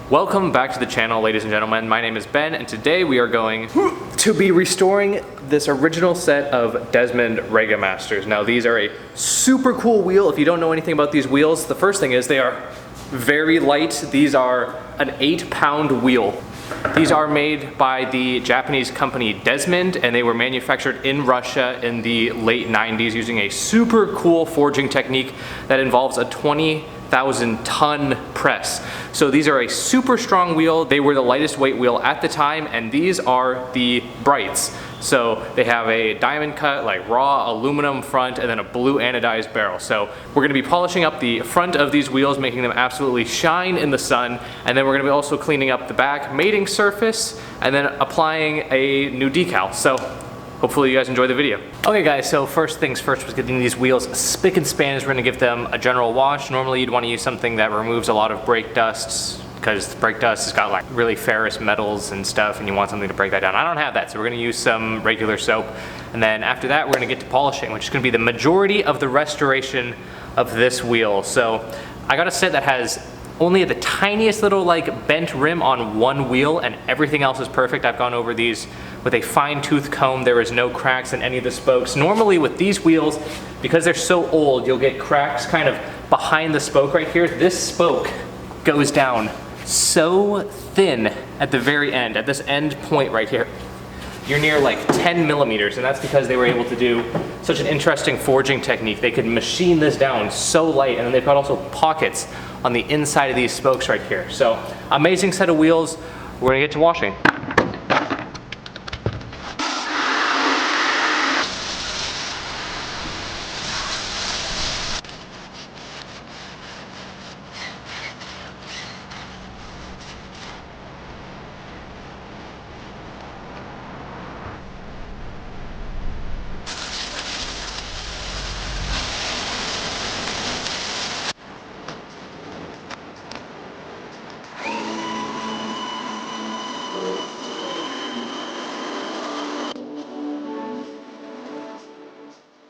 Welcome back to the channel, ladies and gentlemen. My name is Ben, and today we are going to be restoring this original set of Desmond Rega Masters. Now, these are a super cool wheel. If you don't know anything about these wheels, the first thing is they are very light. These are an 8-pound wheel. These are made by the Japanese company Desmond, and they were manufactured in Russia in the late 90s using a super cool forging technique that involves a 20,000-ton press. So these are a super strong wheel. They were the lightest weight wheel at the time, and these are the Brights. So they have a diamond cut, like raw aluminum front, and then a blue anodized barrel. So we're gonna be polishing up the front of these wheels, making them absolutely shine in the sun, and then we're gonna be also cleaning up the back mating surface, and then applying a new decal. So hopefully you guys enjoy the video. Okay guys, so first things first was getting these wheels spick and span. We're gonna give them a general wash. Normally you'd wanna use something that removes a lot of brake dusts, because brake dust has got like really ferrous metals and stuff, and you want something to break that down. I don't have that, so we're gonna use some regular soap. And then after that, we're gonna get to polishing, which is gonna be the majority of the restoration of this wheel. So I got a set that has only the tiniest little like bent rim on one wheel, and everything else is perfect. I've gone over these with a fine-tooth comb. There is no cracks in any of the spokes. Normally with these wheels, because they're so old, you'll get cracks kind of behind the spoke right here. This spoke goes down so thin at the very end, at this end point right here. You're near like 10 millimeters, and that's because they were able to do such an interesting forging technique. They could machine this down so light, and then they've got also pockets on the inside of these spokes right here. So amazing set of wheels. We're gonna get to washing.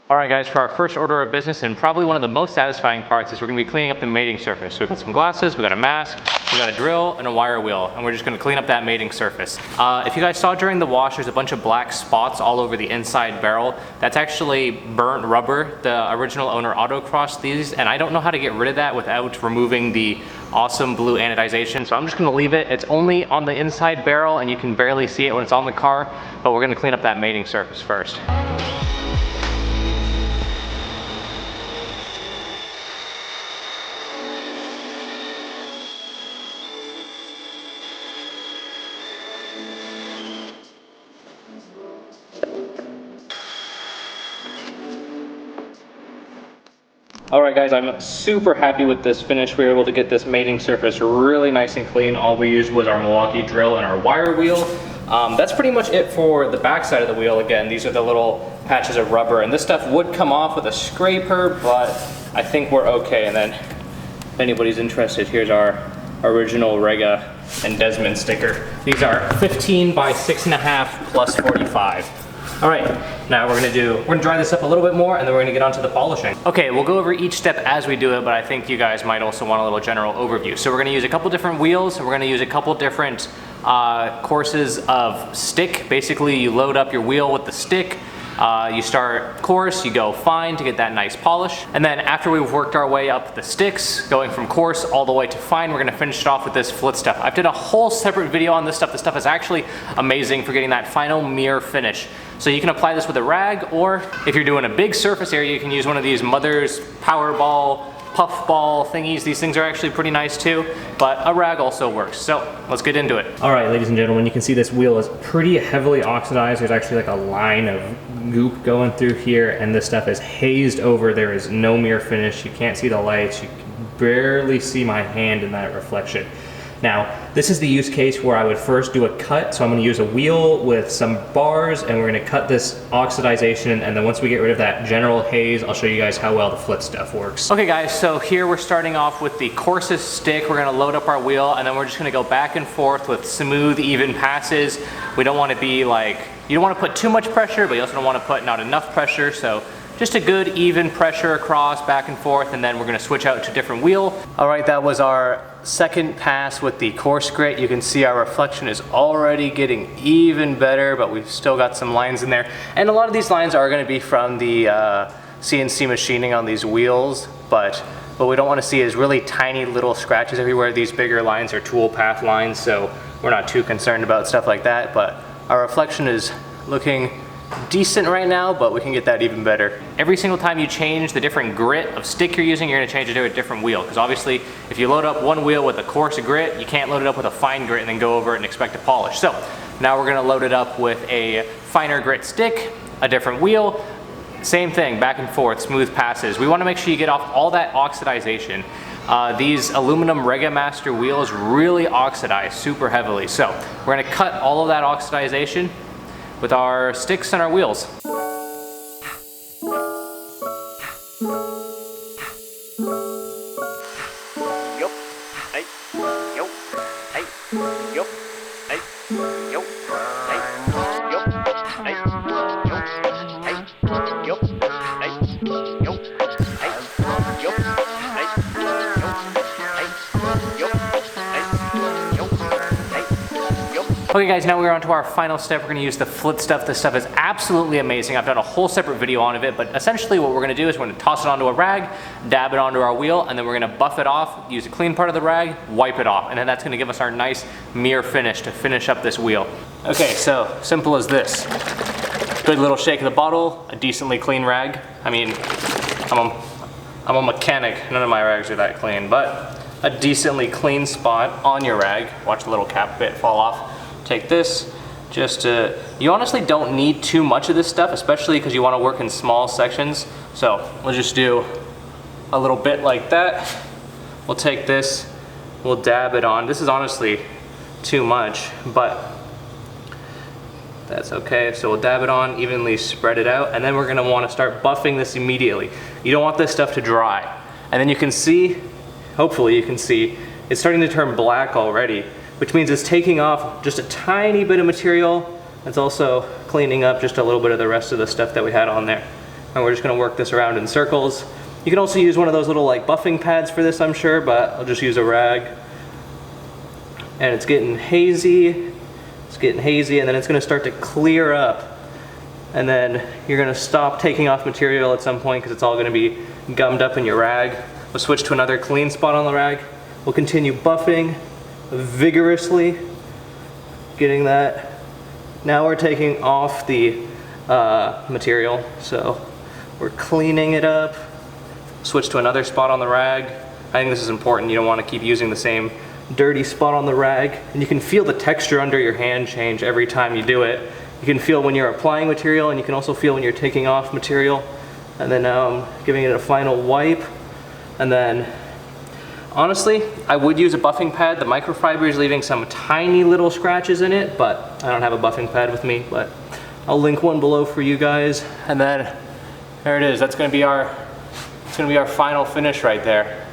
Alright guys, for our first order of business, and probably one of the most satisfying parts, is we're going to be cleaning up the mating surface. So we've got some glasses, we've got a mask, we've got a drill, and a wire wheel, and we're just going to clean up that mating surface. If you guys saw during the wash, there's a bunch of black spots all over the inside barrel. That's actually burnt rubber. The original owner autocrossed these, and I don't know how to get rid of that without removing the awesome blue anodization, so I'm just going to leave it. It's only on the inside barrel, and you can barely see it when it's on the car, but we're going to clean up that mating surface first. Alright guys, I'm super happy with this finish. We were able to get this mating surface really nice and clean. All we used was our Milwaukee drill and our wire wheel. That's pretty much it for the back side of the wheel. Again, these are the little patches of rubber, and this stuff would come off with a scraper, but I think we're okay. And then if anybody's interested, here's our original Rega and Desmond sticker. These are 15 by 6.5 plus 45. All right, now we're gonna dry this up a little bit more, and then we're gonna get onto the polishing. Okay, we'll go over each step as we do it, but I think you guys might also want a little general overview. So we're gonna use a couple different wheels, and we're gonna use a couple different courses of stick. Basically, you load up your wheel with the stick, you start coarse, you go fine to get that nice polish, and then after we've worked our way up the sticks, going from coarse all the way to fine, we're gonna finish it off with this flit stuff. I've did a whole separate video on this stuff. This stuff is actually amazing for getting that final mirror finish. So you can apply this with a rag, or if you're doing a big surface area, you can use one of these Mother's Powerball, puff ball thingies. These things are actually pretty nice too, but a rag also works. So let's get into it. All right, ladies and gentlemen, you can see this wheel is pretty heavily oxidized. There's actually like a line of goop going through here, and this stuff is hazed over. There is no mirror finish. You can't see the lights. You can barely see my hand in that reflection. Now, this is the use case where I would first do a cut. So I'm gonna use a wheel with some bars, and we're gonna cut this oxidization, and then once we get rid of that general haze, I'll show you guys how well the flit stuff works. Okay guys, so here we're starting off with the coarsest stick. We're gonna load up our wheel, and then we're just gonna go back and forth with smooth, even passes. We don't wanna be like, you don't wanna put too much pressure, but you also don't wanna put not enough pressure, so just a good even pressure across, back and forth, and then we're gonna switch out to a different wheel. All right, that was our second pass with the coarse grit. You can see our reflection is already getting even better, but we've still got some lines in there. And a lot of these lines are gonna be from the CNC machining on these wheels, but what we don't wanna see is really tiny little scratches everywhere. These bigger lines are tool path lines, so we're not too concerned about stuff like that, but our reflection is looking decent right now, but we can get that even better. Every single time you change the different grit of stick you're using, you're gonna change it to a different wheel, because obviously if you load up one wheel with a coarse grit, you can't load it up with a fine grit and then go over it and expect to polish. So now we're gonna load it up with a finer grit stick, a different wheel, same thing, back and forth, smooth passes. We wanna make sure you get off all that oxidization. These aluminum Regamaster wheels really oxidize super heavily. So we're gonna cut all of that oxidization with our sticks and our wheels. Yup, hey, yup, hey, yup, hey, yup, hey, yup, hey, yup, hey, yup, hey, yup, hey, yup, hey, yup, hey, yup. Okay guys, now we're on to our final step. We're gonna use the flip stuff. This stuff is absolutely amazing. I've done a whole separate video on it, but essentially what we're gonna do is we're gonna toss it onto a rag, dab it onto our wheel, and then we're gonna buff it off, use a clean part of the rag, wipe it off, and then that's gonna give us our nice mirror finish to finish up this wheel. Okay, so simple as this. Good little shake of the bottle, a decently clean rag. I mean, I'm a mechanic, none of my rags are that clean, but a decently clean spot on your rag. Watch the little cap bit fall off. Take this, you honestly don't need too much of this stuff, especially because you want to work in small sections. So we'll just do a little bit like that. We'll take this, we'll dab it on. This is honestly too much, but that's okay. So we'll dab it on, evenly spread it out, and then we're gonna want to start buffing this immediately. You don't want this stuff to dry. And then you can see, hopefully you can see, it's starting to turn black already, which means it's taking off just a tiny bit of material. It's also cleaning up just a little bit of the rest of the stuff that we had on there. And we're just gonna work this around in circles. You can also use one of those little like buffing pads for this, I'm sure, but I'll just use a rag. And it's getting hazy, and then it's gonna start to clear up. And then you're gonna stop taking off material at some point because it's all gonna be gummed up in your rag. We'll switch to another clean spot on the rag. We'll continue buffing vigorously, getting that. Now we're taking off the material, so we're cleaning it up. Switch to another spot on the rag. I think this is important. You don't want to keep using the same dirty spot on the rag, and you can feel the texture under your hand change every time you do it. You can feel when you're applying material, and you can also feel when you're taking off material. And then now I'm giving it a final wipe, and then honestly, I would use a buffing pad. The microfiber is leaving some tiny little scratches in it, but I don't have a buffing pad with me, but I'll link one below for you guys. And then there it is. That's gonna be our final finish right there.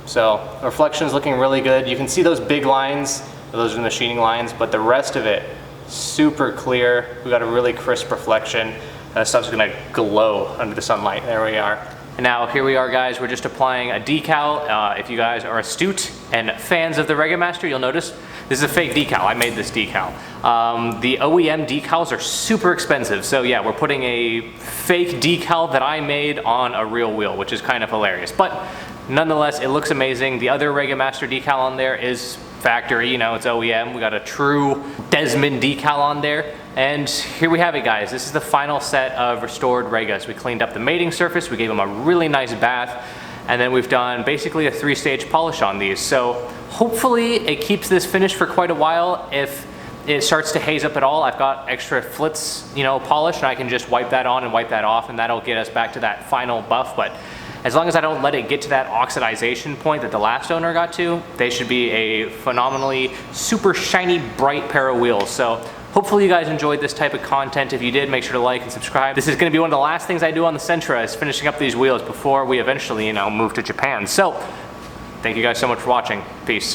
So the reflection is looking really good. You can see those big lines, those are the machining lines, but the rest of it, super clear. We got a really crisp reflection. That stuff's gonna glow under the sunlight. There we are. And now here we are guys, we're just applying a decal. If you guys are astute and fans of the Regamaster, you'll notice this is a fake decal. I made this decal. The OEM decals are super expensive. So yeah, we're putting a fake decal that I made on a real wheel, which is kind of hilarious. But nonetheless, it looks amazing. The other Regamaster decal on there is factory, you know, it's OEM. We got a true Desmond decal on there. And here we have it guys. This is the final set of restored Regas. We cleaned up the mating surface, we gave them a really nice bath, and then we've done basically a 3-stage polish on these. So hopefully it keeps this finish for quite a while. If it starts to haze up at all, I've got extra flitz, you know, polish, and I can just wipe that on and wipe that off, and that'll get us back to that final buff. But as long as I don't let it get to that oxidization point that the last owner got to, they should be a phenomenally super shiny, bright pair of wheels. So hopefully you guys enjoyed this type of content. If you did, make sure to like and subscribe. This is gonna be one of the last things I do on the Sentra, is finishing up these wheels before we eventually, you know, move to Japan. So thank you guys so much for watching. Peace.